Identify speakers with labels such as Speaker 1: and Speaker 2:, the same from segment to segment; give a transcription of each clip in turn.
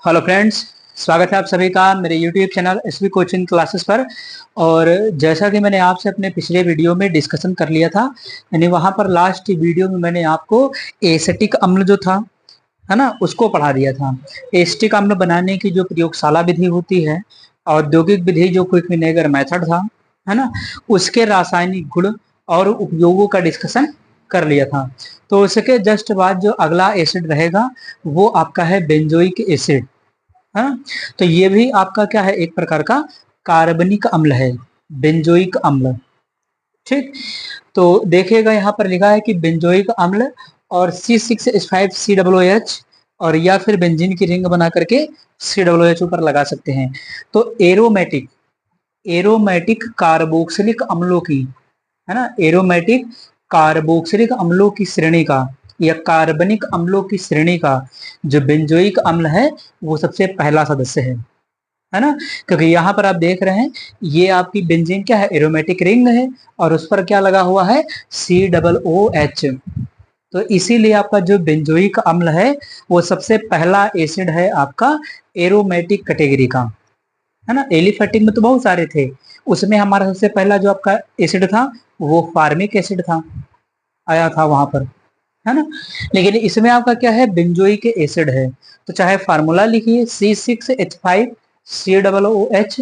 Speaker 1: Hello friends, स्वागत है आप सभी का मेरे YouTube channel SV coaching classes पर। और जैसा कि मैंने आपसे अपने पिछले वीडियो में डिस्कशन कर लिया था, यानी वहां पर लास्ट वीडियो में मैंने आपको एसिटिक अम्ल जो था, है ना, उसको पढ़ा दिया था। एसिटिक अम्ल बनाने की जो प्रयोगशाला विधि होती है, औद्योगिक विधि जो क्विक विनेगर मेथड था, है ना, उसके रासायनिक गुण और उपयोगों का डिस्कशन कर लिया था। तो उसके जस्ट बाद जो अगला एसिड रहेगा वो आपका है बेंजोइक एसिड, है ना। तो ये भी आपका क्या है, एक प्रकार का कार्बनिक अम्ल है, बेंजोइक अम्ल। ठीक, तो देखिएगा यहाँ पर लिखा है कि बेंजोइक अम्ल और C6H5COOH, और या फिर बेंजीन की रिंग बना करके COOH ऊपर लगा सकते हैं। तो एरोमेटिक एरोमेटिक कार्बोक्सिलिक अम्लों की, है ना, एरोमेटिक कार्बोक्सिलिक अम्लों की श्रेणी का या कार्बनिक अम्लों की श्रेणी का जो बेंजोइक अम्ल है वो सबसे पहला सदस्य है ना। क्योंकि यहाँ पर आप देख रहे हैं ये आपकी बेंजीन क्या है, एरोमेटिक रिंग है, और उस पर क्या लगा हुआ है, COOH। तो इसीलिए आपका जो बेंजोइक अम्ल है वो सबसे पहला एसिड है आपका एरोमेटिक कैटेगरी का, है ना। एलिफेटिक में तो बहुत सारे थे, उसमें हमारा सबसे पहला जो आपका एसिड था वो फार्मिक एसिड था, आया था वहां पर, है ना। लेकिन इसमें आपका क्या है, बेंजोइक एसिड है। तो चाहे फार्मूला लिखिए C6H5COOH,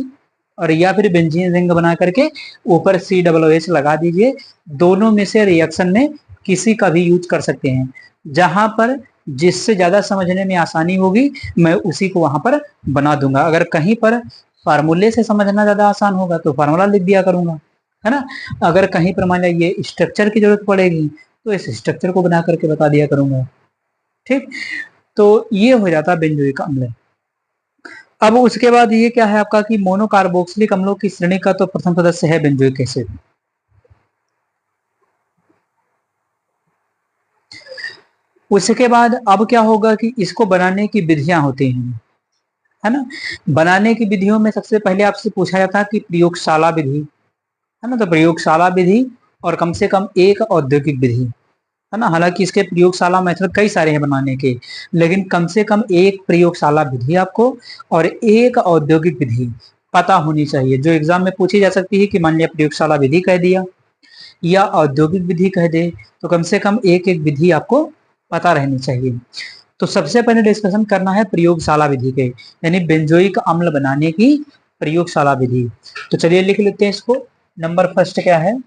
Speaker 1: और या फिर बेंजीन रिंग बना करके ऊपर COOH लगा दीजिए। दोनों में से रिएक्शन में किसी का भी यूज कर सकते हैं। जहां पर जिससे ज्यादा समझने में आसानी होगी मैं उसी को वहां पर बना दूंगा। अगर कहीं पर फार्मूले से समझना ज्यादा आसान होगा तो फार्मूला लिख दिया करूंगा, है ना। अगर कहीं पर मान लिया ये स्ट्रक्चर की जरूरत पड़ेगी तो इस स्ट्रक्चर को बना करके बता दिया करूंगा। ठीक, तो ये हो जाता है बेंजोइक अम्ल। अब उसके बाद ये क्या है आपका कि मोनोकार्बोक्सिलिक अम्लों की श्रेणी का तो प्रथम सदस्य है बेंजोइक एसिड। उसके बाद अब क्या होगा कि इसको बनाने की विधियां होती हैं, है ना। बनाने की विधियों में सबसे पहले आपसे पूछा जाता है कि प्रयोगशाला विधि, है ना। तो प्रयोगशाला विधि और कम से कम एक औद्योगिक विधि, है ना। हालांकि इसके प्रयोगशाला मेथड कई सारे हैं बनाने के, लेकिन कम से कम एक प्रयोगशाला विधि आपको और एक औद्योगिक विधि पता होनी चाहिए, जो एग्जाम में पूछी जा सकती है। कि मान लिया प्रयोगशाला विधि कह दिया या औद्योगिक विधि कह दे, तो कम से कम एक एक विधि आपको पता रहनी चाहिए। तो सबसे पहले डिस्कशन करना है प्रयोगशाला विधि के, यानी बेंजोइक अम्ल बनाने की प्रयोगशाला विधि। तो चलिए लिख लेते हैं इसको। नंबर फर्स्ट क्या है,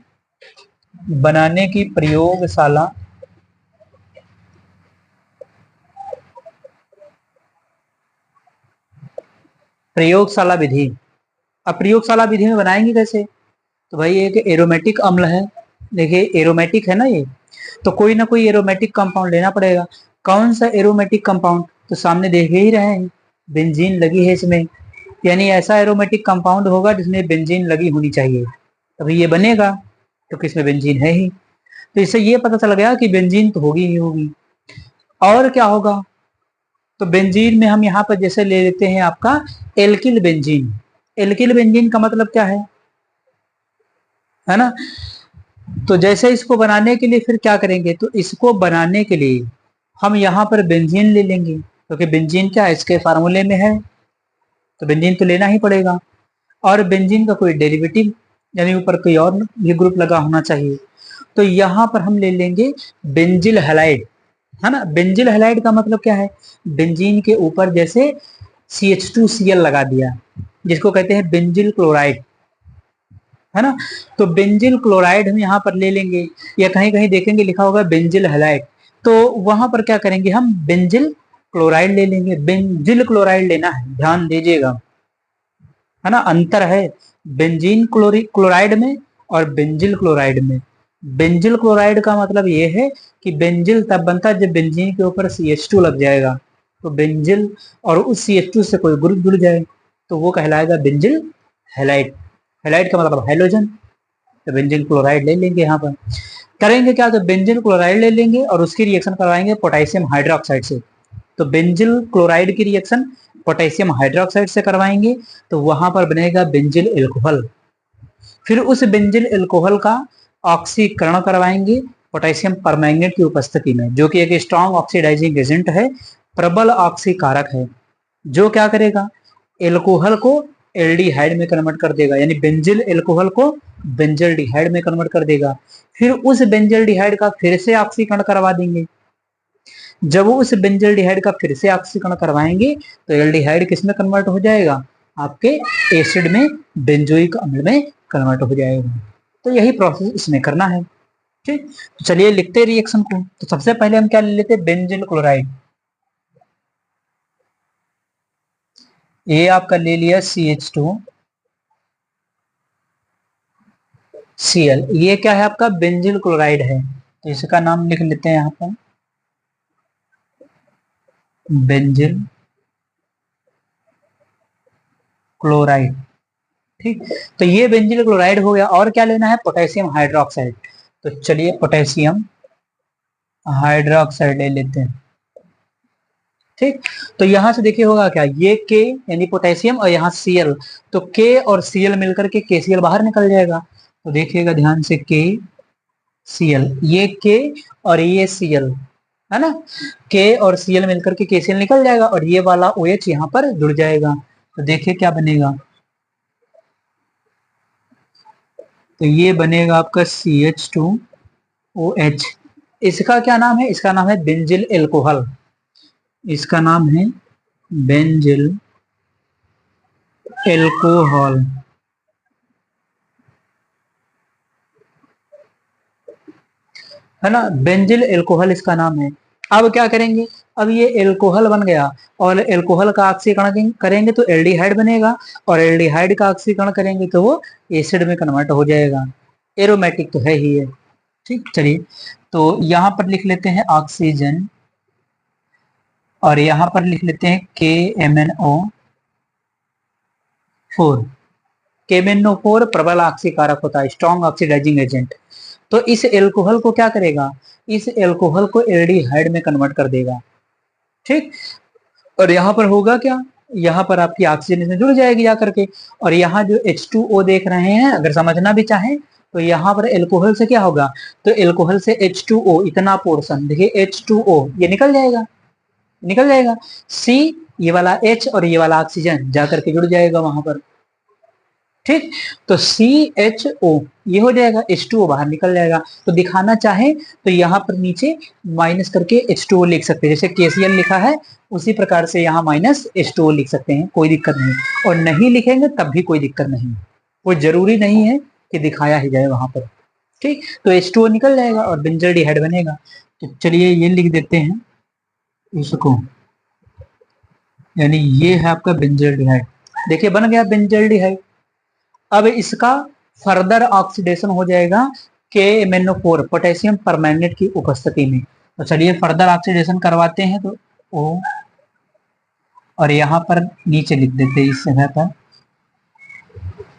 Speaker 1: बनाने की प्रयोगशाला प्रयोगशाला विधि। अब प्रयोगशाला विधि में बनाएंगे कैसे, तो भाई एक एरोमेटिक अम्ल है, देखिए एरोमेटिक है ना ये, तो कोई ना कोई एरोमेटिक कंपाउंड लेना पड़ेगा। कौन सा एरोमेटिक कंपाउंड, तो सामने देख ही रहे हैं, बेंजीन लगी है इसमें, यानी ऐसा एरोमेटिक कंपाउंड होगा जिसमें बेंजीन लगी होनी चाहिए तभी ये बनेगा, क्योंकि इसमें बेंजीन है ही। तो इससे ये पता चल गया कि बेंजीन तो होगी ही होगी। और क्या होगा, तो बेंजीन में हम यहाँ पर जैसे ले लेते हैं आपका एल्किल बेंजीन। एल्किल बेंजीन का मतलब क्या है ना। तो जैसे इसको बनाने के लिए फिर क्या करेंगे, तो इसको बनाने के लिए हम यहाँ पर बेंजीन ले लेंगे, क्योंकि बेंजीन क्या है, इसके फार्मूले में है, तो बेंजीन तो लेना ही पड़ेगा। और बेंजीन का कोई डेरिवेटिव यानी ऊपर कोई और भी ग्रुप लगा होना चाहिए। तो यहाँ पर हम ले लेंगे बेंजिल हैलाइड, है ना। बेंजिल हैलाइड का मतलब क्या है, बेंजीन के ऊपर जैसे CH2Cl लगा दिया, जिसको कहते हैं बेंजिल क्लोराइड, है ना। तो बेंजिल क्लोराइड हम यहाँ पर ले लेंगे, या कहीं कहीं देखेंगे लिखा होगा बेंजिल हैलाइड, तो वहां पर क्या करेंगे, हम बेंजिल क्लोराइड ले लेंगे। बेंजिल क्लोराइड लेना है, ध्यान दीजिएगा, है ना, अंतर है बेंजीन क्लोराइड में और बेंजिल क्लोराइड में। बेंजिल क्लोराइड का मतलब ये है कि बेंजिल तब बनता है जब बेंजीन के ऊपर CH2 लग जाएगा, तो बेंजिल और उस CH2 से कोई ग्रुप जुड़ जाए तो वो कहलाएगा बेंजिल हैलाइड। हैलाइड का मतलब हाइड्रोजन। तो बेंजीन क्लोराइड ले लेंगे, यहाँ पर करेंगे क्या, तो बेंजीन क्लोराइड ले लेंगे और उसकी रिएक्शन करवाएंगे पोटेशियम हाइड्रोक्साइड से। तो बेंजिल क्लोराइड की रिएक्शन पोटेशियम हाइड्रोक्साइड से करवाएंगे, तो वहां पर बनेगा बेंजिल एल्कोहल। फिर उस बेंजिल एल्कोहल का ऑक्सीकरण करवाएंगे पोटेशियम परमैंगनेट की उपस्थिति में, जो कि एक स्ट्रॉन्ग ऑक्सीडाइजिंग एजेंट है, प्रबल ऑक्सीकारक है। जो क्या करेगा, एल्कोहल को एल्डिहाइड में कन्वर्ट कर देगा, यानी बेंजिल एल्कोहल को बेंजल्डिहाइड में कन्वर्ट कर देगा। फिर उस बेंजल्डिहाइड का फिर से ऑक्सीकरण करवा देंगे। जब वो उस बेंजल्डिहाइड का फिर से ऑक्सीकरण करवाएंगे तो एल्डिहाइड किस में कन्वर्ट हो जाएगा, आपके एसिड में, बेंजोइक अम्ल में कन्वर्ट हो जाएगा। तो यही प्रोसेस इसमें करना है। ठीक, तो चलिए लिखते हैं रिएक्शन को। तो सबसे पहले हम क्या ले लेते हैं, बेंजीन क्लोराइड। ये आपका ले लिया CH2 Cl, ये क्या है आपका, बेंजीन क्लोराइड है। तो इसका नाम लिख लेते हैं यहाँ पर, बेंजीन क्लोराइड। ठीक, तो ये बेंजीन क्लोराइड हो गया। और क्या लेना है, पोटेशियम हाइड्रोक्साइड। तो चलिए पोटेशियम हाइड्रोक्साइड ले लेते हैं। ठीक, तो यहां से देखिए होगा क्या, ये के यानी पोटेशियम और यहाँ Cl, तो के और Cl मिलकर के KCl बाहर निकल जाएगा। तो देखिएगा ध्यान से, KCl, ये के और ये Cl है ना, के और Cl मिलकर के KCl निकल जाएगा और ये वाला OH यहाँ पर जुड़ जाएगा। तो देखिए क्या बनेगा, तो ये बनेगा आपका CH2OH। इसका क्या नाम है, इसका नाम है बेंजिल एल्कोहल। इसका नाम है बेंजिल एल्कोहल, है ना, बेंजिल एल्कोहल इसका नाम है। अब क्या करेंगे, अब ये एल्कोहल बन गया और एल्कोहल का ऑक्सीकरण करेंगे तो एल्डिहाइड बनेगा, और एल्डिहाइड का ऑक्सीकरण करेंगे तो वो एसिड में कन्वर्ट हो जाएगा। एरोमेटिक तो है ही है। ठीक, चलिए तो यहां पर लिख लेते हैं ऑक्सीजन, और यहां पर लिख लेते हैं KMnO4। KMnO4 प्रबल ऑक्सीकारक होता है, स्ट्रॉन्ग ऑक्सीडाइजिंग एजेंट। तो इस एल्कोहल को क्या करेगा, इस एल्कोहल को एल्डिहाइड में कन्वर्ट कर देगा। ठीक, और यहाँ पर होगा क्या, यहाँ पर आपकी ऑक्सीजन इसमें जुड़ जाएगी जाकर के। और यहाँ जो H2O देख रहे हैं, अगर समझना भी चाहें तो यहाँ पर एल्कोहल से क्या होगा, तो एल्कोहल से H2O इतना पोर्शन देखिए, H2O ये निकल जाएगा, निकल जाएगा। C, ये वाला H और ये वाला ऑक्सीजन जाकर के जुड़ जाएगा वहां पर। ठीक, तो CHO ये हो जाएगा, H2O बाहर निकल जाएगा। तो दिखाना चाहे तो यहाँ पर नीचे माइनस करके H2O लिख सकते हैं, जैसे KCl लिखा है उसी प्रकार से यहाँ माइनस H2O लिख सकते हैं, कोई दिक्कत नहीं। और नहीं लिखेंगे तब भी कोई दिक्कत नहीं, कोई जरूरी नहीं है कि दिखाया ही जाए वहां पर। ठीक, तो H2O निकल जाएगा और बेंजल्डिहाइड बनेगा। तो चलिए ये लिख देते हैं इसको, यानी ये है आपका बेंजल्डिहाइड। देखिए बन गया बेंजल्डिहाइड। अब इसका फर्दर ऑक्सीडेशन हो जाएगा KMnO4 पोटेशियम परमैंगनेट की उपस्थिति में। तो चलिए फर्दर ऑक्सीडेशन करवाते हैं, तो O, और यहाँ पर नीचे लिख देते हैं इस जगह पर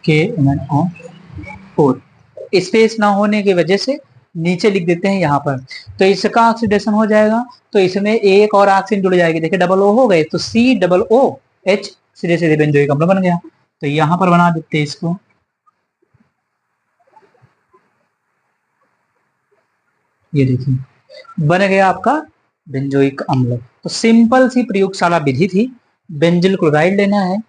Speaker 1: KMnO4, स्पेस ना होने की वजह से नीचे लिख देते हैं यहाँ पर। तो इसका ऑक्सीडेशन हो जाएगा, तो इसमें एक और ऑक्सीजन जुड़ जाएगी, देखिए डबल O हो गए, तो COOH सीधे सीधे बेंजोइक अम्ल बन गया। तो यहाँ पर बना देते हैं इसको, ये देखिए बन गया आपका बेंजोइक अम्ल। तो सिंपल सी प्रयोगशाला विधि थी, बेंजिल क्लोराइड लेना है,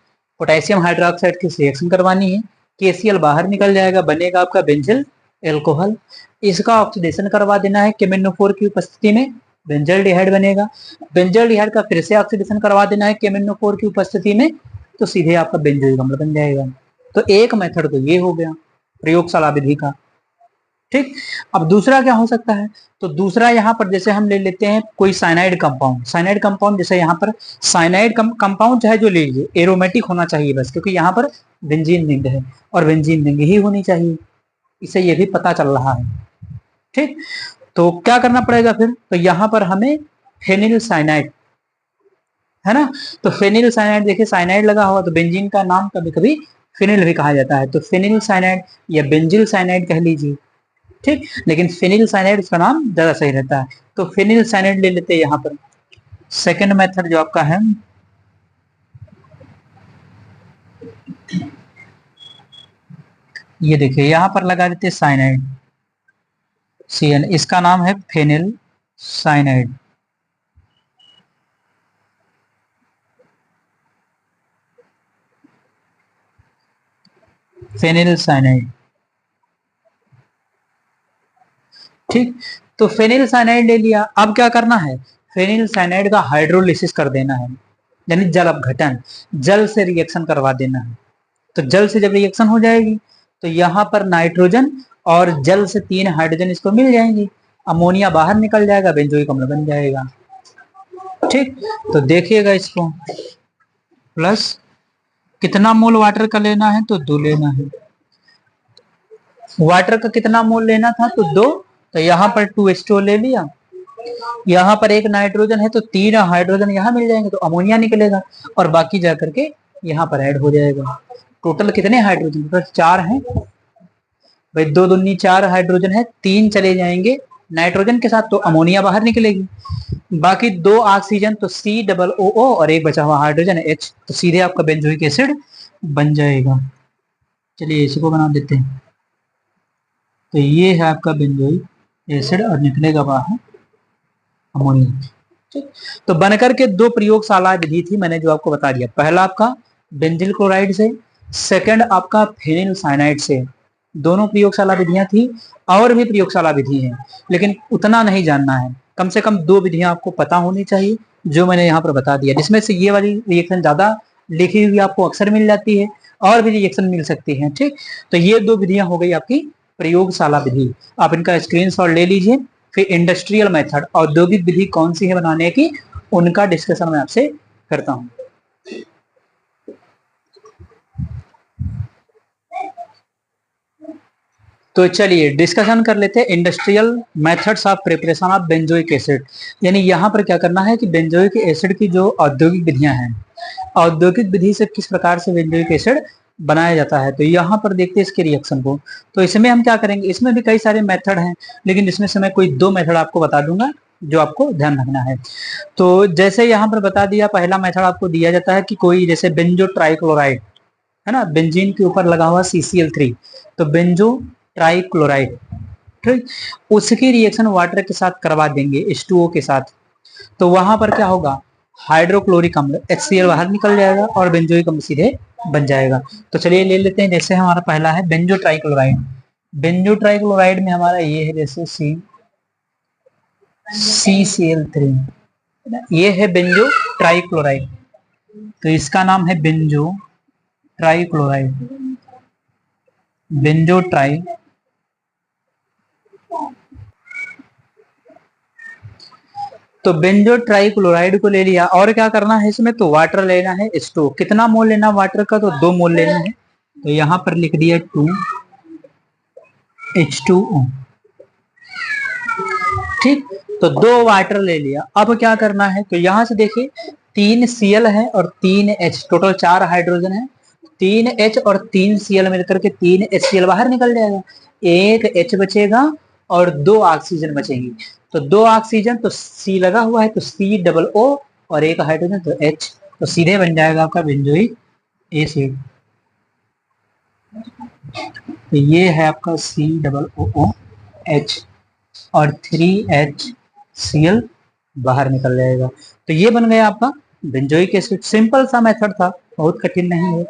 Speaker 1: पोटेशियम हाइड्रोक्साइड की रिएक्शन करवानी है, KCl बाहर निकल जाएगा, बनेगा आपका बेंजिल एल्कोहल। इसका ऑक्सीडेशन करवा देना है KMnO4 की उपस्थिति में, बेंजल्डिहाइड बनेगा। बेंजल्डिहाइड का फिर से ऑक्सीडेशन करवा देना है KMnO4 की उपस्थिति में, तो सीधे आपका बेंजोइक अम्ल बन जाएगा। तो एक मेथड तो ये हो गया प्रयोगशाला विधि का। ठीक, अब दूसरा क्या हो सकता है, तो दूसरा यहाँ पर जैसे हम ले लेते हैं कोई साइनाइड कंपाउंड, साइनाइड कंपाउंड जैसे यहाँ पर साइनाइड कंपाउंड चाहे जो ले लीजिए, एरोमेटिक होना चाहिए बस, क्योंकि यहाँ पर बेंजीन रिंग है और बेंजीन रिंग ही होनी चाहिए, इसे ये भी पता चल रहा है। ठीक, तो क्या करना पड़ेगा फिर, तो यहाँ पर हमें फेनिल साइनाइड, है ना, तो फेनिल साइनाइड, देखिए साइनाइड लगा हुआ तो बेंजीन का नाम कभी कभी फिनिल भी कहा जाता है, तो फेनिल साइनाइड या बेंजिल साइनाइड कह लीजिए। ठीक, लेकिन फेनिल साइनाइड उसका नाम ज्यादा सही रहता है, तो फेनिल साइनाइड ले लेते हैं यहाँ पर। सेकेंड मेथड जो आपका है, ये देखिए यहाँ पर लगा देते हैं साइनाइड, CN, इसका नाम है फेनिल साइनाइड। Phenyl cyanide. ठीक, तो फेनिल साइनाइड ले लिया। अब क्या करना है, फेनिल साइनाइड का हाइड्रोलिसिस कर देना है, यानी जल अपघटन, जल से रिएक्शन करवा देना है। तो जल से जब रिएक्शन हो जाएगी तो यहाँ पर नाइट्रोजन और जल से 3 हाइड्रोजन इसको मिल जाएंगे, अमोनिया बाहर निकल जाएगा, बेंजोइक अम्ल बन जाएगा। ठीक, तो देखिएगा इसको, प्लस कितना मोल वाटर का लेना है, तो 2 लेना है। वाटर का कितना मोल लेना था, तो 2, तो यहाँ पर 2H2O ले लिया। यहाँ पर एक नाइट्रोजन है तो 3 हाइड्रोजन यहाँ मिल जाएंगे, तो अमोनिया निकलेगा और बाकी जाकर के यहाँ पर ऐड हो जाएगा। टोटल कितने हाइड्रोजन, टोटल 4 हैं भाई, 2 दूनी 4 हाइड्रोजन है, 3 चले जाएंगे नाइट्रोजन के साथ, तो अमोनिया बाहर निकलेगी। बाकी 2 ऑक्सीजन, तो COO और एक बचा हुआ हाइड्रोजन H, तो सीधे आपका बेंजोइक एसिड बन जाएगा। चलिए इसको बना देते हैं। तो ये है आपका बेंजोइक एसिड और निकलेगा बाहर अमोनिया। ठीक, तो बनकर के 2 प्रयोगशाला विधि थी, मैंने जो आपको बता दिया। पहला आपका बेंजिल क्लोराइड से, सेकंड आपका फेनिल साइनाइड से। दोनों प्रयोगशाला विधियां थी, और भी प्रयोगशाला विधि है, लेकिन उतना नहीं जानना है। कम से कम 2 विधियां आपको पता होनी चाहिए, जो मैंने यहाँ पर बता दिया, जिसमें से ये वाली रिएक्शन ज्यादा लिखी हुई आपको अक्सर मिल जाती है, और भी रिएक्शन मिल सकती है। ठीक, तो ये 2 विधियां हो गई आपकी प्रयोगशाला विधि, आप इनका स्क्रीनशॉट ले लीजिए। फिर इंडस्ट्रियल मेथड, औद्योगिक विधि कौन सी है बनाने की, उनका डिस्कशन मैं आपसे करता हूं। तो चलिए डिस्कशन कर लेते हैं industrial methods of preparation of benzoic acid. यानी यहाँ पर क्या करना है कि बेंजोइक एसिड की जो औद्योगिक विधियां हैं, औद्योगिक विधि से किस प्रकार से बेंजोइक एसिड बनाया जाता है, तो यहाँ पर देखते हैं इसके रिएक्शन को। तो इसमें हम क्या करेंगे, इसमें भी कई सारे मेथड हैं, लेकिन इसमें से मैं कोई 2 मेथड आपको बता दूंगा जो आपको ध्यान रखना है। तो जैसे यहाँ पर बता दिया, पहला मेथड आपको दिया जाता है कि कोई जैसे बेंजो ट्राइक्लोराइड है ना, बेंजीन के ऊपर लगा हुआ CCl3, तो बेंजो ट्राइक्लोराइड, ठीक, उसकी रिएक्शन वाटर के साथ करवा देंगे H2O के साथ, तो वहां पर क्या होगा, हाइड्रोक्लोरिक अम्ल HCl बाहर निकल जाएगा और बेंजोइक अम्ल सीधे बन जाएगा। तो चलिए ले लेते हैं, जैसे हमारा पहला है बेंजो ट्राइक्लोराइड। बेंजो ट्राइक्लोराइड में हमारा ये है जैसे CCl3, ये है बेंजो ट्राइक्लोराइड, तो इसका नाम है बेंजो ट्राइक्लोराइड, बेंजो ट्राई। तो बेंजो ट्राइक्लोराइड को ले लिया, और क्या करना है इसमें, तो वाटर लेना है H2O। कितना मोल लेना वाटर का, तो 2 मोल लेना है, तो यहाँ पर लिख दिया 2H2O। ठीक, तो 2 वाटर ले लिया। अब क्या करना है, तो यहाँ से देखिए 3 Cl है और 3 H, टोटल 4 हाइड्रोजन है, 3 H और 3 Cl मिलकर के 3 HCl बाहर निकल जाएगा, एक H बचेगा और 2 ऑक्सीजन बचेंगी। तो 2 ऑक्सीजन, तो C लगा हुआ है, तो COO और एक हाइड्रोजन, तो H, तो सीधे बन जाएगा आपका बेंजोइक एसिड। तो ये है आपका COOH और 3HCl बाहर निकल जाएगा, तो ये बन गया आपका बेंजोइक एसिड। सिंपल सा मेथड था, बहुत कठिन नहीं है।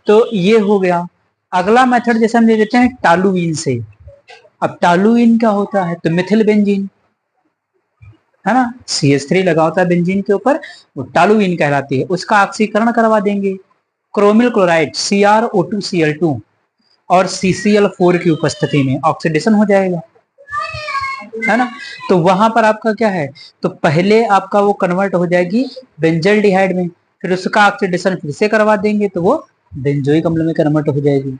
Speaker 1: तो ये हो गया। अगला मेथड जैसे हम ले लेते हैं टालुइन से। अब टालुइन क्या होता है, तो मिथिल बेंजीन है ना, CH3 लगा होता है बेंजीन के ऊपर, वो टालुइन कहलाती है। उसका ऑक्सीकरण करवा देंगे, क्रोमिल क्लोराइड CrO2Cl2 और CCl4 की उपस्थिति में ऑक्सीडेशन हो जाएगा, है ना। तो वहां पर आपका क्या है, तो पहले आपका वो कन्वर्ट हो जाएगी बेंजल्डिहाइड में, फिर उसका ऑक्सीडेशन फिर से करवा देंगे, तो वो बेंजोइक अम्ल में कन्वर्ट हो जाएगी।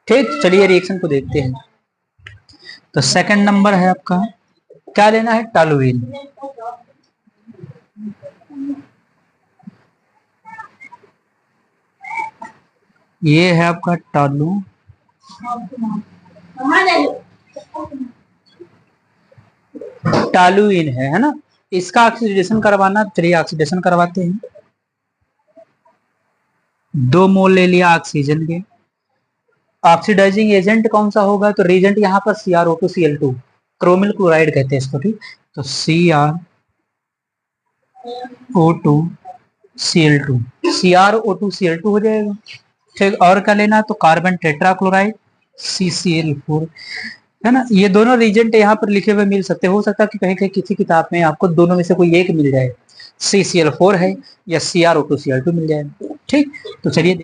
Speaker 1: ठीक, चलिए रिएक्शन को देखते हैं। तो सेकंड नंबर है आपका, क्या लेना है, टालुइन। ये है आपका टालुइन है ना। इसका ऑक्सीडेशन करवाना, 3 ऑक्सीडेशन करवाते हैं। 2 मोल ले लिया ऑक्सीजन के। ऑक्सीडाइजिंग एजेंट कौन सा होगा, तो रिएजेंट यहाँ पर CrO2Cl2, क्रोमिल क्लोराइड कहते हैं इसको। ठीक, तो CrO2Cl2 हो जाएगा। ठीक, और क्या लेना, तो कार्बन टेट्राक्लोराइड CCl4, है ना। ये दोनों रीजेंट यहाँ पर लिखे हुए मिल सकते, हो सकता है कि कहीं कहीं किसी किताब में आपको दोनों में से कोई एक मिल जाए, CCl4 है या CrO2Cl2 मिल जाए। ठीक, तो चलिए,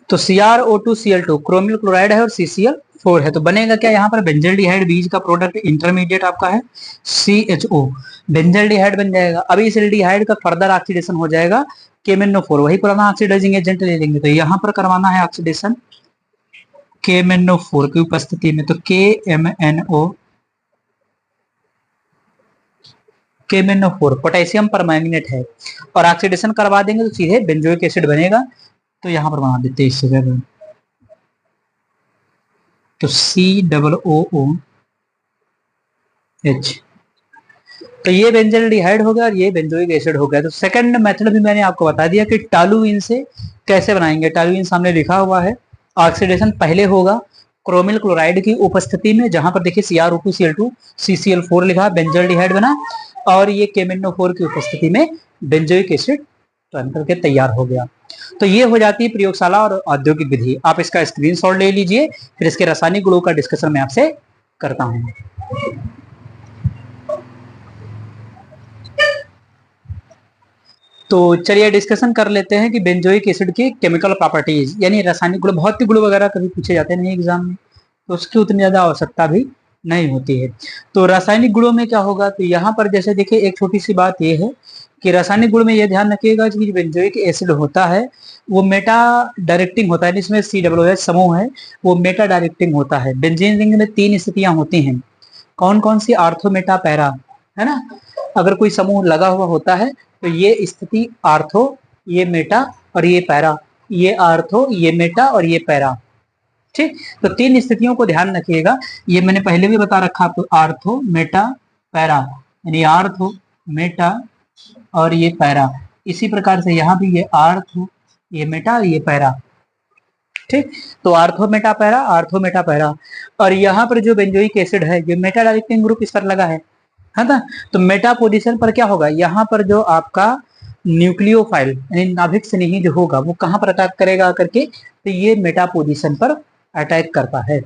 Speaker 1: तो CrO2Cl2 क्रोमिल क्लोराइड है और CCl4 है, तो बनेगा क्या यहाँ पर, बेंजल्डिहाइड बीज का प्रोडक्ट इंटरमीडिएट आपका है CHO, बेंजल्डिहाइड बन जाएगा। अभी इस एल्डिहाइड का फर्दर ऑक्सीडेशन हो जाएगा KMnO4, वही पुराना ऑक्सीडाइजिंग एजेंट ले लेंगे, तो यहाँ पर करवाना है ऑक्सीडेशन KMnO4 की उपस्थिति में, तो KMnO4 पोटेशियम परमैंगनेट है, और ऑक्सीडेशन करवा देंगे तो सीधे बेंजोइक एसिड बनेगा। तो यहाँ पर बना देते हैं इस जगह, तो COOH, तो ये बेंजल्डिहाइड हो गया और ये बेंजोइक एसिड हो गया। तो सेकंड मेथड भी मैंने आपको बता दिया कि टॉलुइन से कैसे बनाएंगे। टॉलुइन सामने लिखा हुआ है, ऑक्सीडेशन पहले होगा क्रोमिल क्लोराइड की उपस्थिति में, जहां पर देखिए CrO2Cl2 CCl4 लिखा, बेंजल्डिहाइड बना, और ये KMnO4 की उपस्थिति में बेंजोइक एसिड टर्न करके तैयार हो गया। तो ये हो जाती है प्रयोगशाला और औद्योगिक विधि। आप इसका स्क्रीनशॉट ले लीजिए, फिर इसके रासायनिक गुणों का डिस्कशन मैं आपसे करता हूं। तो चलिए डिस्कशन कर लेते हैं कि बेंजोइक एसिड की केमिकल प्रॉपर्टीज, यानी रासायनिक गुण, भौतिक गुण वगैरह कभी पूछे जाते नहीं एग्जाम में, तो उसकी उतनी ज्यादा आवश्यकता भी नहीं होती है। तो रासायनिक गुणों में क्या होगा, तो यहाँ पर जैसे देखिए एक छोटी सी बात यह है कि रासायनिक गुण में यह ध्यान रखिएगा कि जो बेंजोइक एसिड होता है वो मेटा डायरेक्टिंग होता है, जिसमें COOH समूह है वो मेटा डायरेक्टिंग होता है। बेंजीन रिंग में 3 स्थितियां होती हैं, कौन कौन सी, आर्थो मेटा पैरा, है ना। अगर कोई समूह लगा हुआ होता है तो ये स्थिति आर्थो, ये मेटा और ये पैरा, ये आर्थो, ये मेटा और ये पैरा। ठीक, तो 3 स्थितियों को ध्यान रखिएगा, ये मैंने पहले भी बता रखा आपको, आर्थो मेटा पैरा, यानी आर्थो मेटा और ये पैरा। इसी प्रकार से यहाँ भी ये आर्थो, ये मेटा और ये पैरा। ठीक, तो ortho Meta para, ortho Meta para, और यहाँ पर जो बेंजोइक एसिड है, जो मेटा डायरेक्टिंग ग्रुप इस पर लगा है ना, तो मेटा पोजीशन पर क्या होगा, यहाँ पर जो आपका न्यूक्लियोफाइल यानी नाभिक स्नेही जो होगा वो कहाँ पर अटैक करेगा करके, तो ये मेटा पोजीशन पर अटैक करता है।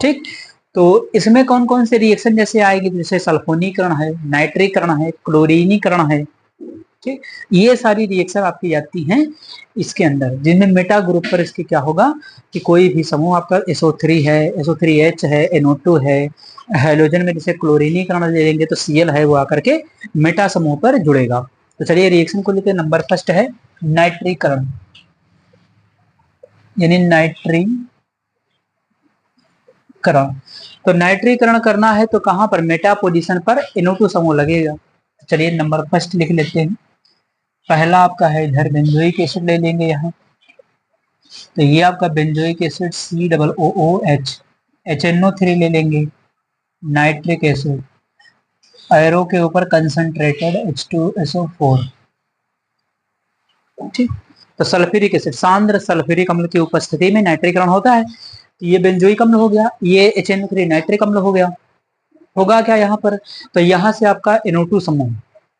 Speaker 1: ठीक, तो इसमें कौन कौन से रिएक्शन जैसे आएगी, जैसे सल्फोनीकरण है, नाइट्रीकरण है, क्लोरीनीकरण है। ठीक, ये सारी रिएक्शन आपकी जाती हैं इसके अंदर, जिनमें मेटा ग्रुप पर इसके क्या होगा कि कोई भी समूह आपका SO3 है, SO3H है, NO2 है, हाइड्रोजन में जैसे क्लोरीनीकरण ले लेंगे तो Cl है वो आकर के मेटा समूह पर जुड़ेगा। तो चलिए रिएक्शन को लेकर नंबर फर्स्ट है नाइट्रीकरण, यानी नाइट्रीकरण। तो नाइट्रीकरण करना है तो कहां पर, मेटा पोजीशन पर NO2 समूह लगेगा। तो चलिए नंबर फर्स्ट लिख लेते हैं। पहला आपका है इधर बेंजोइक एसिड ले लेंगे यहाँ, तो ये आपका बेंजोइक एसिड COOH, HNO3 ले लेंगे, नाइट्रिक एसिड, एरो के ऊपर कंसंट्रेटेड H2SO4। ठीक, तो सल्फ्यूरिक एसिड, सांद्र सल्फ्यूरिक अम्ल की उपस्थिति में नाइट्रीकरण होता है, तो ये बेंजोइक अम्ल हो गया, ये HNO3 नाइट्रिक अम्ल हो गया। होगा क्या यहाँ पर, तो यहाँ से आपका NO2 समूह,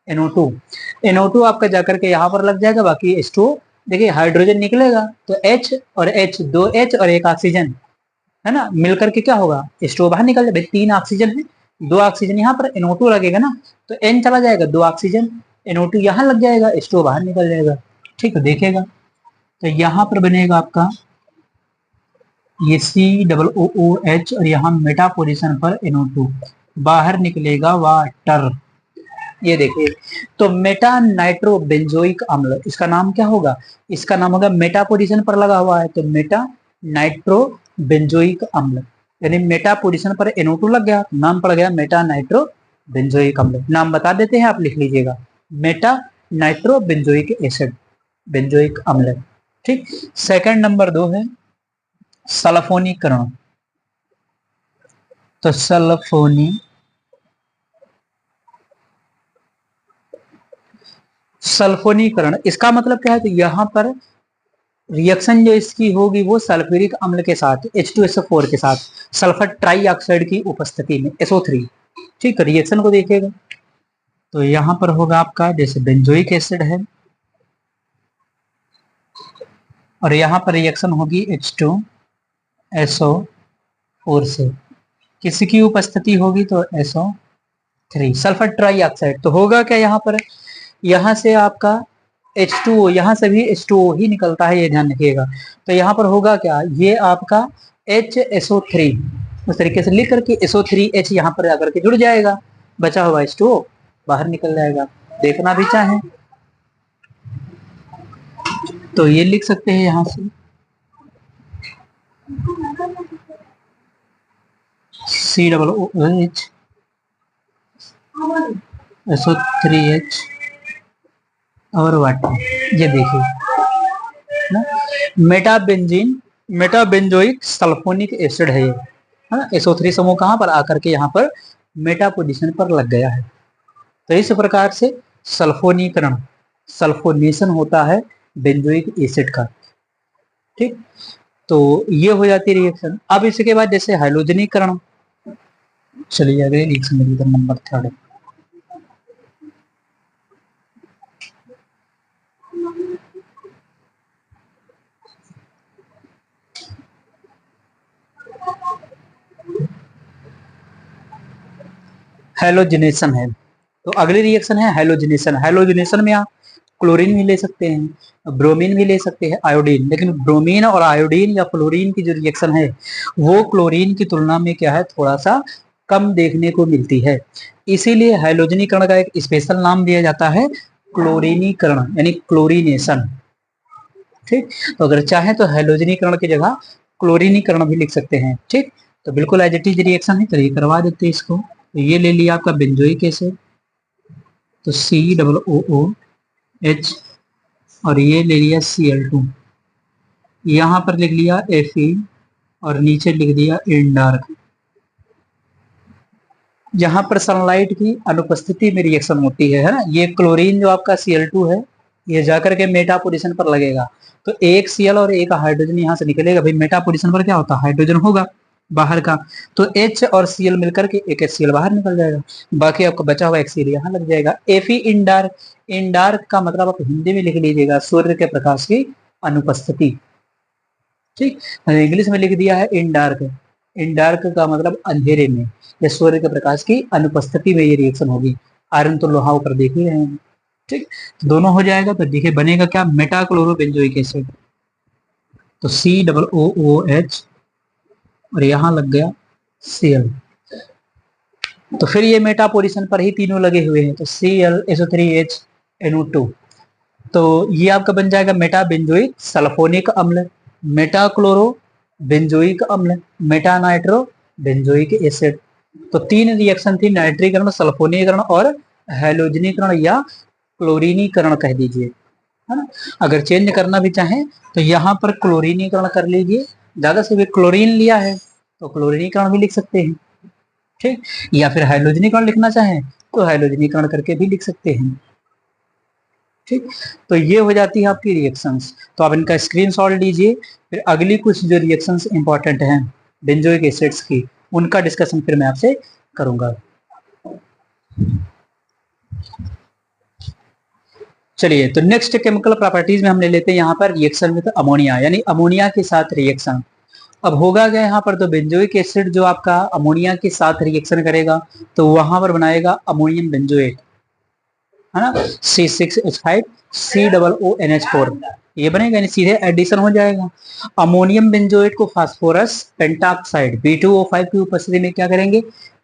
Speaker 1: NO2 आपका जाकर के यहाँ पर लग जाएगा, बाकी H2, देखिए हाइड्रोजन निकलेगा तो H और H, 2 H और 1 ऑक्सीजन, है ना, मिलकर के क्या होगा, H2 बाहर निकल जाए, 3 ऑक्सीजन है, 2 ऑक्सीजन यहाँ पर NO2 लगेगा ना, तो N चला जाएगा, 2 ऑक्सीजन, NO2 यहाँ लग जाएगा, H2 बाहर निकल जाएगा। ठीक है, देखेगा तो यहाँ पर बनेगा आपका ये COOH और यहाँ मेटा पोजीशन पर NO2, बाहर निकलेगा वाटर। ये देखिए, तो मेटा नाइट्रो बेंजोइक अम्ल, इसका नाम क्या होगा, इसका नाम होगा, मेटा पोजीशन पर लगा हुआ है तो मेटा नाइट्रो बेंजोइक अम्ल, यानी मेटा पोजीशन पर NO2 लग गया, नाम पड़ गया मेटा नाइट्रो बेंजोइक अम्ल। नाम बता देते हैं, आप लिख लीजिएगा, Meta nitro benzoic acid, benzoic अम्ल। ठीक, सेकंड नंबर 2 है सल्फोनीकरण, तो सल्फोनीकरण इसका मतलब क्या है, तो यहाँ पर रिएक्शन जो इसकी होगी वो सल्फ्यूरिक अम्ल के साथ H2SO4 के साथ सल्फर ट्राइऑक्साइड की उपस्थिति में SO3। ठीक, रिएक्शन को देखिएगा तो यहाँ पर होगा आपका, जैसे बेंजोइक एसिड है, और यहाँ पर रिएक्शन होगी H2SO4 से, किसी की उपस्थिति होगी तो SO3 सल्फर ट्राई ऑक्साइड। तो होगा क्या यहाँ पर, यहाँ से आपका H2O, यहाँ से भी H2O ही निकलता है, ये ध्यान रखिएगा। तो यहाँ पर होगा क्या, ये आपका HSO3 उस तरीके से लिख करके SO3H यहाँ पर आकर के जुड़ जाएगा, बचा हुआ H2O बाहर निकल जाएगा। देखना भी चाहें तो ये लिख सकते हैं यहाँ से COOH SO3H और वाटर। ये देखिए ना, मेटाबेंजोइक सल्फोनिक एसिड है ये, है ना। SO3 समूह कहाँ पर आकर के यहाँ पर मेटा पोजीशन पर लग गया है। तो इस प्रकार से सल्फोनीकरण, सल्फोनेशन होता है बेंजोइक एसिड का। ठीक, तो ये हो जाती है रिएक्शन। अब इसके बाद जैसे हाइड्रोजनीकरण, चलिए अगले रिएक्शन में नंबर 3 हैलोजिनेशन है। तो अगली रिएक्शन है हैलोजिनेशन। हैलोजिनेशन में आप क्लोरीन भी ले सकते हैं, ब्रोमीन भी ले सकते हैं, आयोडीन। लेकिन ब्रोमीन और आयोडीन या फ्लोरीन की जो रिएक्शन है वो क्लोरीन की तुलना में क्या है, थोड़ा सा कम देखने को मिलती है। इसीलिए हैलोजनीकरण का एक स्पेशल नाम दिया जाता है क्लोरीनीकरण, यानी क्लोरीनेशन। ठीक, तो अगर चाहे तो हैलोजनीकरण की जगह क्लोरीनीकरण भी लिख सकते हैं। ठीक, तो बिल्कुल एज इट इज रिएक्शन है, चलिए करवा देते हैं इसको। तो ये ले लिया आपका बेंजोइक एसिड, तो COOH, और ये ले लिया Cl2, यहाँ पर लिख लिया Fe और नीचे लिख दिया इन डार्क। यहाँ पर सनलाइट की अनुपस्थिति में रिएक्शन होती है ना। ये क्लोरीन जो आपका Cl2 है ये जाकर के मेटा पोजीशन पर लगेगा, तो एक Cl और एक हाइड्रोजन यहाँ से निकलेगा। भाई मेटा पोजीशन पर क्या होता है, हाइड्रोजन होगा बाहर का, तो H और Cl मिलकर के एक HCl बाहर निकल जाएगा, बाकी आपका बचा हुआ HCl यहाँ लग जाएगा। Fe इन डार्क, इन डार्क का मतलब आप हिंदी में लिख लीजिएगा सूर्य के प्रकाश की अनुपस्थिति। ठीक, इंग्लिश में लिख दिया है इन डार्क, इन डार्क का मतलब अंधेरे में या सूर्य के प्रकाश की अनुपस्थिति में ये रिएक्शन होगी। आयरन तो लोहा ऊपर देख ही रहे हैं। ठीक, तो दोनों हो जाएगा, तो देखिए बनेगा क्या, मेटाक्लोरोबेंजोइक एसिड। तो COOH और यहाँ लग गया Cl, तो फिर ये मेटा पोजीशन पर ही तीनों लगे हुए हैं, तो ClSO3HNO2। तो ये आपका बन जाएगा मेटा बेंजोइक सल्फोनिक अम्ल, मेटा क्लोरो बेंजोइक अम्ल, मेटा नाइट्रो बेंजोइक एसिड। तो 3 रिएक्शन थी, नाइट्रीकरण, सल्फोनीकरण और हैलोजनीकरण या क्लोरीनीकरण कह दीजिए, है ना। अगर चेंज करना भी चाहें तो यहाँ पर क्लोरीनीकरण कर लीजिए, ज्यादा से भी क्लोरीन लिया है तो क्लोरीनीकरण भी लिख सकते हैं। ठीक, या फिर हाइड्रोजनीकरण लिखना चाहें तो हाइड्रोजनीकरण करके भी लिख सकते हैं। ठीक, तो ये हो जाती है आपकी रिएक्शंस। तो आप इनका स्क्रीनशॉट लीजिए, फिर अगली कुछ जो रिएक्शंस इंपॉर्टेंट हैं बेंजोइक एसिड्स की, उनका डिस्कशन फिर मैं आपसे करूंगा। चलिए, तो नेक्स्ट केमिकल प्रॉपर्टीज में हम ले लेते हैं यहाँ पर रिएक्शन विद अमोनिया, यानी अमोनिया के साथ रिएक्शन। अब होगा क्या यहाँ पर, तो बेंजोइक एसिड जो आपका अमोनिया के साथ रिएक्शन करेगा तो वहां पर बनाएगा अमोनियम बेंजोएट, है ना, C6H5 COONH4, ये बनेगा, यानी सीधे एडिशन हो जाएगा। अमोनियम बेंजोएट को फास्फोरस पेंटाक्साइड B2O5 की उपस्थिति में क्या करेंगे,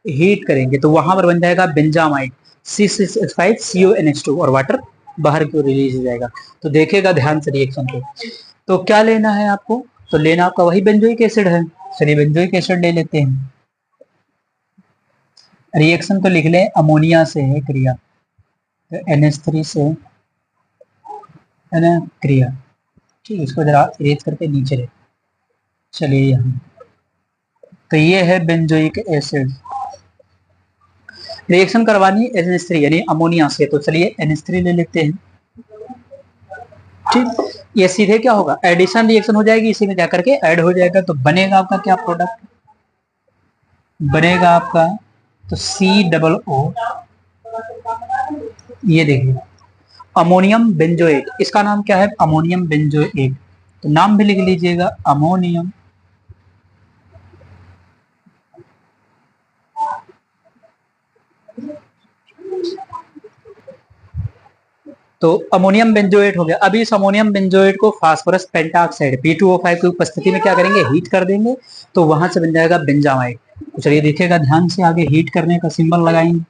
Speaker 1: हीट करेंगे, तो वहां पर बन जाएगा बेंजामाइड C6H5 CONH2 और वाटर बाहर की ओर रिलीज हो जाएगा। तो देखेगा ध्यान से रिएक्शन को। तो क्या लेना है आपको, तो लेना आपका वही बेंजोइक एसिड है। चलिए बेंजोइक एसिड ले लेते हैं। रिएक्शन तो लिख लें, अमोनिया से है क्रिया, तो NH3 से है ना क्रिया। ठीक, इसको जरा इरेज करके नीचे ले, चलिए यहाँ, तो ये है बेंजोइक एसिड। रिएक्शन करवानी है NH3 यानी अमोनिया से, तो चलिए NH3 ले लेते हैं। ठीक, ये सीधे क्या होगा, एडिशन रिएक्शन हो जाएगी, इसी में जाकर के ऐड हो जाएगा, तो बनेगा आपका क्या प्रोडक्ट, बनेगा आपका तो COO, ये देखिए अमोनियम बेंजोएट, इसका नाम क्या है, अमोनियम बेंजोएट। तो नाम भी लिख लीजिएगा अमोनियम। तो अमोनियम बेंजोएट हो गया। अभी इस अमोनियम बेंजोएट को फास्फोरस पेंटाऑक्साइड P2O5 की उपस्थिति में क्या करेंगे, हीट कर देंगे, तो वहां से बन जाएगा बेंजामाइड। तो चलिए देखिएगा ध्यान से, आगे हीट करने का सिंबल लगाएंगे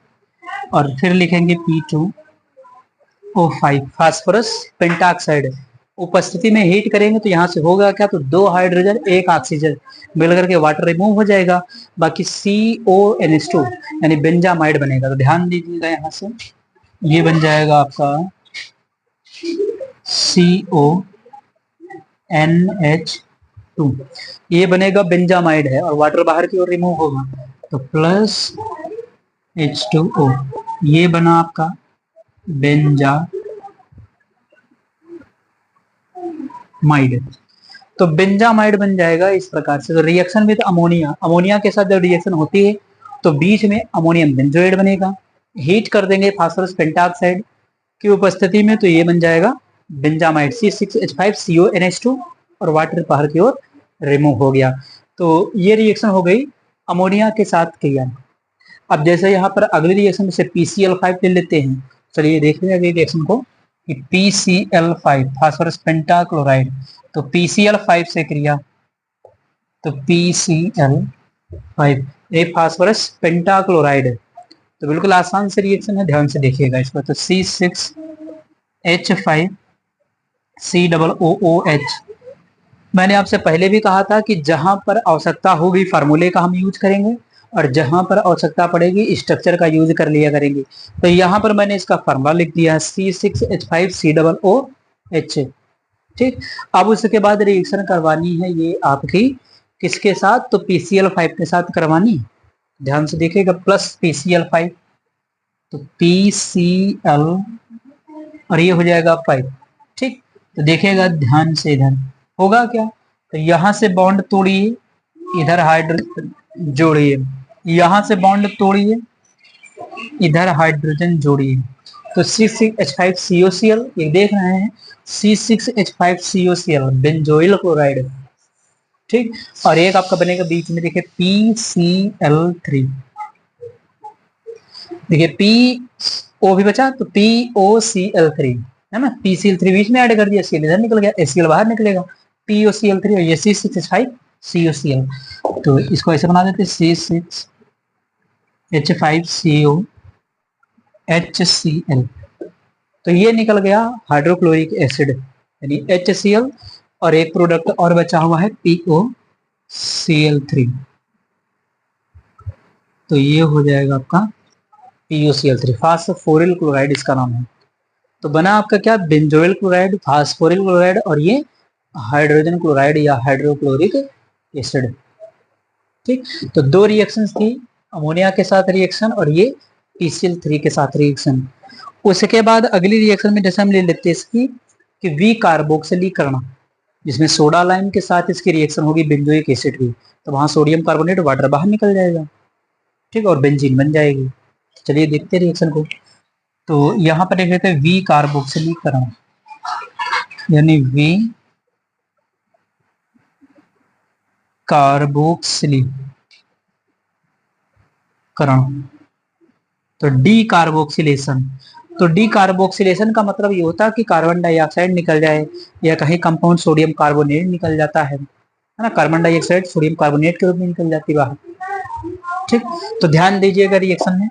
Speaker 1: और फिर लिखेंगे P2O5 फास्फोरस पेंटाऑक्साइड। उपस्थिति में हीट करेंगे तो यहाँ से होगा क्या, तो 2 हाइड्रोजन 1 ऑक्सीजन मिलकर के वाटर रिमूव हो जाएगा, बाकी CONH2 यानी बेंजामाइड बनेगा। तो ध्यान दीजिएगा यहाँ से, ये बन जाएगा आपका CONH2, ये बनेगा बेंजामाइड है और वाटर बाहर की ओर रिमूव होगा, तो प्लस H2O, ये बना आपका बेंजामाइड। तो बेंजामाइड बन जाएगा इस प्रकार से। तो रिएक्शन विद अमोनिया, अमोनिया के साथ जब रिएक्शन होती है तो बीच में अमोनियम बेंजोएट बनेगा, हीट कर देंगे फास्फोरस पेंटाऑक्साइड की उपस्थिति में, तो ये बन जाएगा बेंजामाइड C6H5CONH2 और वाटर बाहर की ओर रिमूव हो गया। तो ये रिएक्शन हो गई अमोनिया के साथ किया। अब जैसे यहाँ पर अगली रिएक्शन जैसे PCl5 ले लेते हैं, चलिए देख लें अगली रिएक्शन को कि PCl5 फास्फोरस पेंटाक्लोराइड, तो PCl5 से क्रिया, तो PCl5 ये फास्फोरस पेंटाक्लोराइड है, तो बिल्कुल आसान से रिएक्शन है, ध्यान से देखिएगा इसको। तो C6H5COOH, मैंने आपसे पहले भी कहा था कि जहां पर आवश्यकता होगी फार्मूले का हम यूज करेंगे और जहां पर आवश्यकता पड़ेगी स्ट्रक्चर का यूज कर लिया करेंगे। तो यहाँ पर मैंने इसका फार्मूला लिख दिया है C6H5COOH। ठीक, अब उसके बाद रिएक्शन करवानी है ये आपकी किसके साथ, तो PCl5 के साथ करवानी। ध्यान से देखिएगा, प्लस PCl5, तो PCl और ये हो जाएगा 5। ठीक, तो देखिएगा ध्यान से, इधर होगा क्या, तो यहां से बॉन्ड तोड़िए, इधर हाइड्रोजन जोड़िए, यहां से बॉन्ड तोड़िए, इधर हाइड्रोजन जोड़िए, तो C6H5COCl, ये देख रहे हैं C6H5COCl बेंजोइल क्लोराइड। ठीक, और एक आपका बनेगा बीच में, देखिए PCl3, देखिए PO भी बचा तो POCl3 है ना, PCl3 बीच में ऐड कर दिया, Cl इधर निकल गया, HCl बाहर निकलेगा, POCl3 और ये C6H5COCl। तो इसको ऐसे बना देते C6H5COHCl, तो ये निकल गया हाइड्रोक्लोरिक एसिड यानी HCl, और एक प्रोडक्ट और बचा हुआ है POCl3, तो ये हो जाएगा आपका POCl3 फास्फोरिल क्लोराइड इसका नाम है। तो बना आपका क्या, बेंजोइल क्लोराइड, फास्फोरिल क्लोराइड और ये हाइड्रोजन क्लोराइड या हाइड्रोक्लोरिक एसिड। ठीक, तो 2 रिएक्शंस थी, अमोनिया के साथ रिएक्शन और ये PCl3 के साथ रिएक्शन। उसके बाद अगली रिएक्शन में जैसे हम ले लेते हैं इसकी कि वी कार्बोक्सिलीकरण, जिसमें सोडा लाइम के साथ इसकी रिएक्शन होगी बेंजोइक एसिड की, तो वहां सोडियम कार्बोनेट वाटर बाहर निकल जाएगा। ठीक, और बेंजीन बन जाएगी। चलिए देखते हैं रिएक्शन को। तो यहाँ पर देख लेते हैं वी कार्बोक्सिलीकरण, यानी वी कार्बोक्सिलीकरण, तो डी कार्बोक्सिलेशन। तो डी कार्बोक्सिलेशन का मतलब ये होता है कि कार्बन डाइऑक्साइड निकल जाए या कहीं कंपाउंड सोडियम कार्बोनेट निकल जाता है ना, कार्बन डाइऑक्साइड सोडियम कार्बोनेट के रूप में निकल जाती है बाहर। ठीक, तो ध्यान दीजिएगा रिएक्शन में।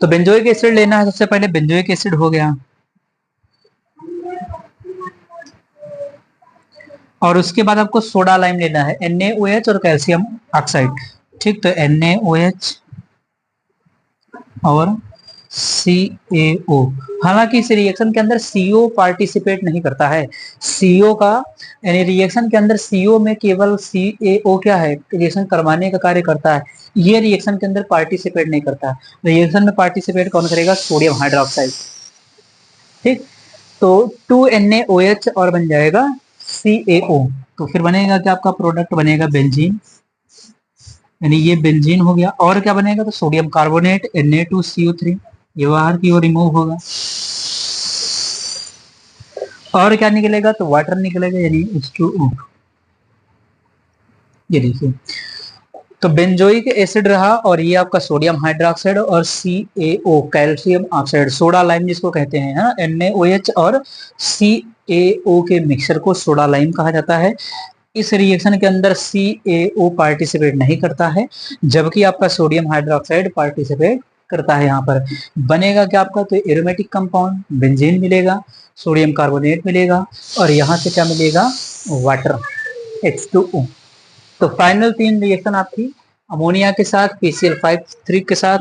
Speaker 1: तो बेंजोइक एसिड लेना है, सबसे पहले बेंजोइक एसिड हो गया, और उसके बाद आपको सोडा लाइम लेना है NaOH और कैल्शियम ऑक्साइड। ठीक, तो NaOH और CaO, हालांकि इस रिएक्शन के अंदर CO पार्टिसिपेट नहीं करता है, CO का यानी रिएक्शन के अंदर CO में केवल CaO क्या है, रिएक्शन करवाने का कार्य करता है, ये रिएक्शन के अंदर पार्टिसिपेट नहीं करता है। रिएक्शन में पार्टिसिपेट कौन करेगा, सोडियम हाइड्रोक्साइड। ठीक, तो 2NaOH और बन जाएगा CaO, तो फिर बनेगा क्या, आपका प्रोडक्ट बनेगा बेंजीन, यानी ये बेंजीन हो गया। और क्या बनेगा, तो सोडियम कार्बोनेट Na2CO3, ये बाहर की ओर रिमूव होगा, और क्या निकलेगा, तो वाटर निकलेगा, यानी H2O। ये देखिए, तो बेंजोइक एसिड रहा, और ये आपका सोडियम हाइड्रोक्साइड और CaO calcium oxide, soda lime जिसको कहते हैं, है ना, NaOH और CaO के मिक्सचर को सोडा लाइम कहा जाता है। इस रिएक्शन के अंदर CaO पार्टिसिपेट नहीं करता है, जबकि आपका सोडियम हाइड्रोक्साइड पार्टिसिपेट करता है। यहाँ पर बनेगा क्या आपका, तो एरोमेटिक कंपाउंड बेंजीन मिलेगा, सोडियम कार्बोनेट मिलेगा, और यहाँ से क्या मिलेगा, वाटर H2O। तो फाइनल 3 रिएक्शन आपकी अमोनिया के साथ, PCl5 के साथ,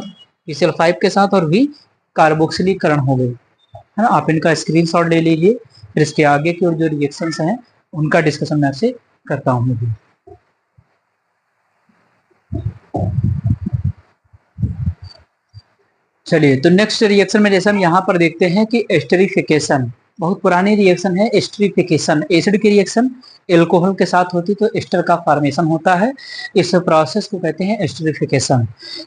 Speaker 1: PCl5 के साथ, और भी कार्बोक्सिलीकरण हो गई, है ना। आप इनका स्क्रीनशॉट ले लीजिए, फिर इसके आगे की और जो रिएक्शंस हैं उनका डिस्कशन मैं आपसे करता हूँ अभी। चलिए, तो नेक्स्ट रिएक्शन में जैसे हम यहाँ पर देखते हैं कि एस्टरिफिकेशन, बहुत पुरानी रिएक्शन है एस्टरिफिकेशन। एसिड की रिएक्शन एल्कोहल के साथ होती तो एस्टर का फॉर्मेशन होता है, इस प्रोसेस को कहते हैं एस्टरिफिकेशन।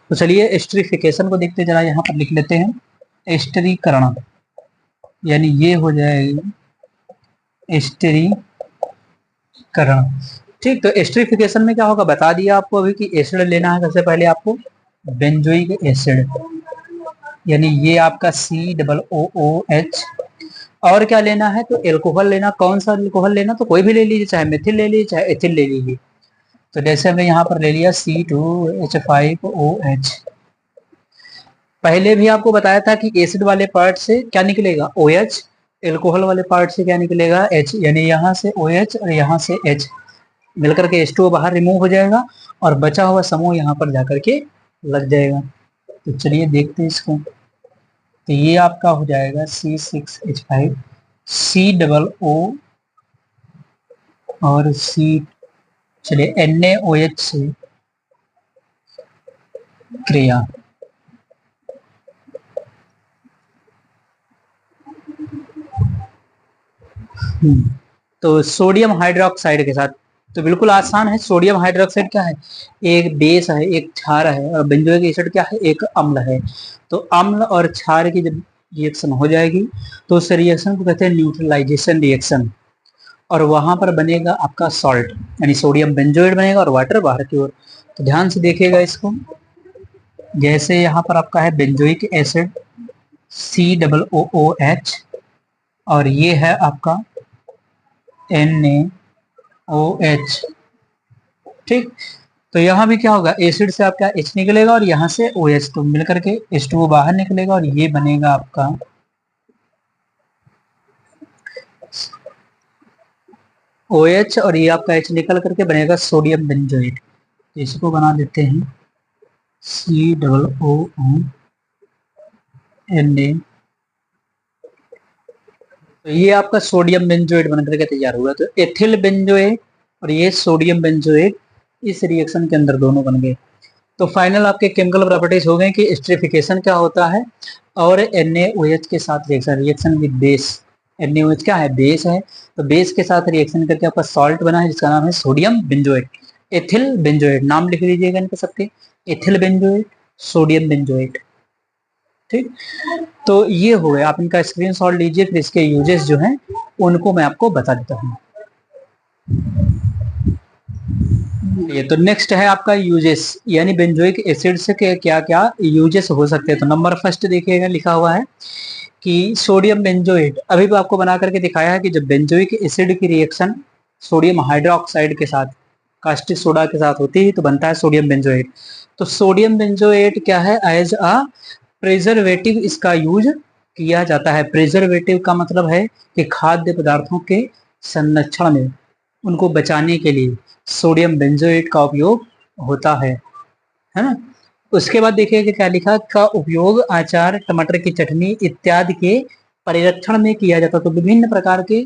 Speaker 1: तो चलिए एस्टरिफिकेशन को देखते जरा, यहाँ पर लिख लेते हैं एस्टरीकरण, यानी ये हो जाएगा एस्टरीकरण। ठीक, तो एस्टरिफिकेशन में क्या होगा बता दिया आपको अभी कि एसिड लेना है सबसे पहले आपको बेंजोइक एसिड, यानी ये आपका COOH। और क्या लेना है, तो एल्कोहल लेना। कौन सा एल्कोहल लेना, तो कोई भी ले लीजिए, चाहे मेथिल ले लीजिए चाहे एथिल ले लीजिए। तो जैसे हमने यहाँ पर ले लिया C2H5OH। पहले भी आपको बताया था कि एसिड वाले पार्ट से क्या निकलेगा, OH, एल्कोहल वाले पार्ट से क्या निकलेगा, H, यानी यहाँ से OH और यहाँ से H मिलकर के H2O बाहर रिमूव हो जाएगा, और बचा हुआ समूह यहाँ पर जाकर के लग जाएगा। तो चलिए देखते हैं इसको, तो ये आपका हो जाएगा C6H5, COO और C, चलिए NaOH से क्रिया। तो सोडियम हाइड्रोक्साइड के साथ, तो बिल्कुल आसान है। सोडियम हाइड्रोक्साइड क्या है, एक बेस है, एक क्षार है, और बेंजोइक एसिड क्या है, एक अम्ल है। तो अम्ल और क्षार की जब रिएक्शन हो जाएगी तो उस रिएक्शन को कहते हैं न्यूट्रलाइजेशन रिएक्शन, और वहां पर बनेगा आपका सॉल्ट, यानी सोडियम बेंजोइड बनेगा और वाटर बाहर की ओर। तो ध्यान से देखिएगा इसको, जैसे यहाँ पर आपका है बेंजोइक एसिड COOH, और ये है आपका NaOH। ठीक, तो यहाँ भी क्या होगा, एसिड से आपका H निकलेगा और यहाँ से OH, तो मिलकर के H2O बाहर निकलेगा, और ये बनेगा आपका OH, और ये आपका H निकल करके बनेगा सोडियम बेंजोइड। इसको बना देते हैं COONA। तो ये आपका सोडियम बेंजोइड बनकर के तैयार हुआ। तो एथिल बेंजोएट और ये सोडियम बेंजोएट इस रिएक्शन के अंदर दोनों बन गए। तो फाइनल आपके केमिकल प्रॉपर्टीज हो गए कि एस्टरिफिकेशन क्या होता है, और NaOH के साथ रिएक्शन विद बेस। NaOH क्या है, बेस है, तो बेस के साथ रिएक्शन करके आपका सॉल्ट बना है जिसका नाम है सोडियम बेंजोएट। एथिल बेंजोएट नाम लिख लीजिएगा इनके सबके, एथिल बेंजोएट, सोडियम बेंजोएट। ठीक, तो ये हो गए, आप इनका स्क्रीनशॉट लीजिए, फिर इसके यूजेस जो हैं उनको मैं आपको बता देता हूँ। ये तो नेक्स्ट है आपका यूजेस, यानी बेंजोइक एसिड से क्या क्या यूजेस हो सकते हैं। तो नंबर फर्स्ट देखिएगा, लिखा हुआ है कि सोडियम बेंजोएट, अभी भी आपको बना करके दिखाया है कि जब बेंजोइक एसिड की रिएक्शन सोडियम हाइड्रोक्साइड के साथ, कास्टिक सोडा के साथ होती है तो बनता है सोडियम बेंजोएट। तो सोडियम बेंजोएट क्या है, एज अ प्रिजर्वेटिव इसका यूज किया जाता है। प्रिजर्वेटिव का मतलब है कि खाद्य पदार्थों के संरक्षण में उनको बचाने के लिए सोडियम बेंजोएट का उपयोग होता है ना। उसके बाद देखिए कि क्या लिखा, का उपयोग अचार, टमाटर की चटनी इत्यादि के परिरक्षण में किया जाता है। तो विभिन्न प्रकार के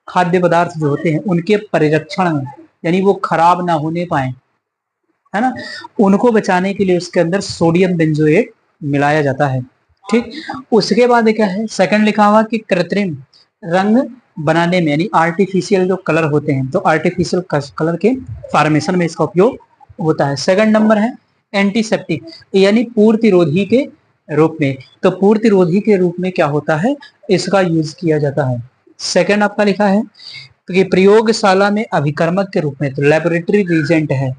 Speaker 1: खाद्य पदार्थ जो होते हैं उनके परिरक्षण में, यानी वो खराब ना होने पाए, है ना, उनको बचाने के लिए उसके अंदर सोडियम बेंजोएट मिलाया जाता है। ठीक, उसके बाद क्या है, सेकंड लिखा हुआ कि कृत्रिम रंग बनाने में, यानी आर्टिफिशियल जो कलर होते हैं, तो आर्टिफिशियल कलर के फॉर्मेशन में इसका उपयोग होता है। सेकंड नंबर है एंटीसेप्टिक, यानी पूर्तिरोधी के रूप में। तो पूर्तिरोधी के रूप में क्या होता है, इसका यूज किया जाता है। सेकंड आपका लिखा है कि प्रयोगशाला में अभिकर्मक के रूप में, तो लेबोरेटरी रीजेंट है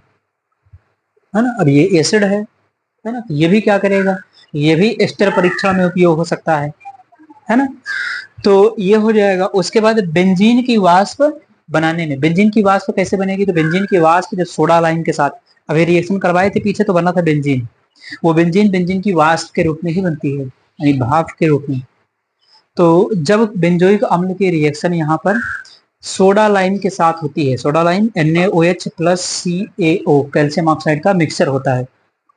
Speaker 1: ना। अब ये एसिड है ना, तो ये भी क्या करेगा, ये भी एस्टर परीक्षण में उपयोग हो सकता है ना। तो ये हो जाएगा। उसके बाद बेंजीन की वाष्प बनाने में, बेंजीन की वाष्प कैसे बनेगी, तो बेंजीन की वाष्प जब सोडा लाइम के साथ अभी रिएक्शन करवाए थे पीछे, तो बना था बेंजीन, वो बेंजीन बेंजीन की वाष्प के रूप में ही बनती है, यानी भाप के रूप में। तो जब बेंजोइक अम्ल की रिएक्शन यहाँ पर सोडा लाइम के साथ होती है, soda lime NaOH plus CaO calcium oxide का मिक्सचर होता है,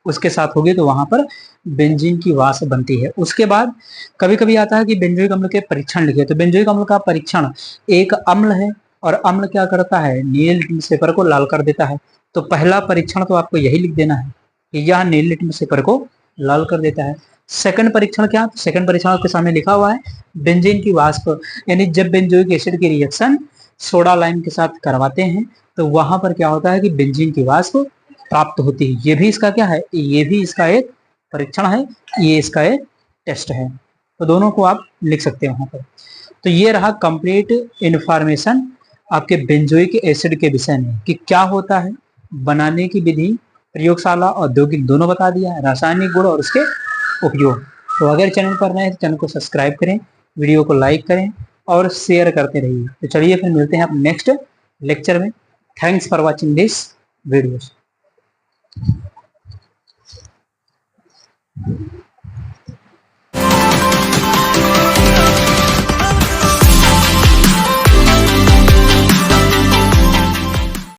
Speaker 1: उसके साथ होगी, तो वहां पर बेंजीन की वाष्प बनती है। उसके बाद कभी कभी आता है कि बेंजोइक अम्ल के परीक्षण लिखे, तो बेंजोइक अम्ल का परीक्षण, एक अम्ल है और अम्ल क्या करता है, नील लिटमस पेपर को लाल कर देता है। तो पहला परीक्षण तो आपको यही लिख देना है कि यह नील लिटमस पेपर को लाल कर देता है। सेकंड परीक्षण क्या, तो सेकंड परीक्षण आपके सामने लिखा हुआ है, बेंजीन की वाष्प, यानी जब बेंजोइक एसिड की रिएक्शन सोडा लाइम के साथ करवाते हैं, तो वहां पर क्या होता है कि बेंजीन की वाष्प प्राप्त होती है। ये भी इसका क्या है, ये भी इसका एक परीक्षण है, ये इसका एक टेस्ट है। तो दोनों को आप लिख सकते हैं वहां पर। तो ये रहा कंप्लीट इंफॉर्मेशन आपके बेंजोइक एसिड के विषय में कि क्या होता है, बनाने की विधि, प्रयोगशाला, औद्योगिक दोनों बता दिया है, रासायनिक गुण और उसके उपयोग। तो अगर चैनल पर नए हैं तो चैनल को सब्सक्राइब करें, वीडियो को लाइक करें और शेयर करते रहिए। तो चलिए फिर मिलते हैं आप नेक्स्ट लेक्चर में। Thanks for watching this videos.